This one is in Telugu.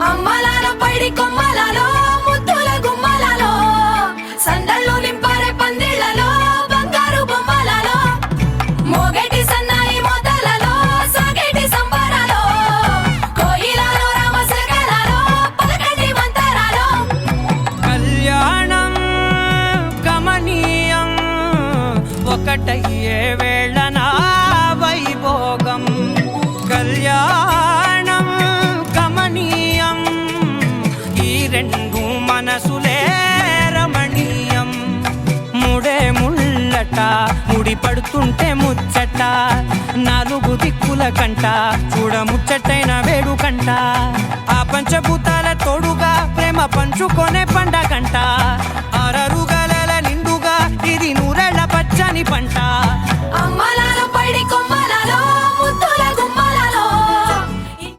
అమ్మలాలో పైడి కొమ్మలలో ముద్దుల గుమ్మలలో సందళ్ళు నింపారే పందిళ్లలో బంగారు బొమ్మలలో మోగేటి సన్నాయి మోతలలో సాగేటి సంబరాలో కోయిలలో రామశకలలో పలకటి మంతరాలో కళ్యాణం గమనీయం ఒకటయ్యే వేళనా వైభోగం కళ్యాణం గమనీయం ఈ రెండు మనసులే రమణీయం ముడే ముళ్ళట ముడి పడుతుంటే ముచ్చట నాలుగు దిక్కుల కంట చూడ ముచ్చటైన వేడుకంట ఆ పంచభూతాల తోడుగా ప్రేమ పంచుకొనే పండగంట ఆరరుగల నిండుగా ఇది నూరెళ్ళ పచ్చని పంట అమ్మల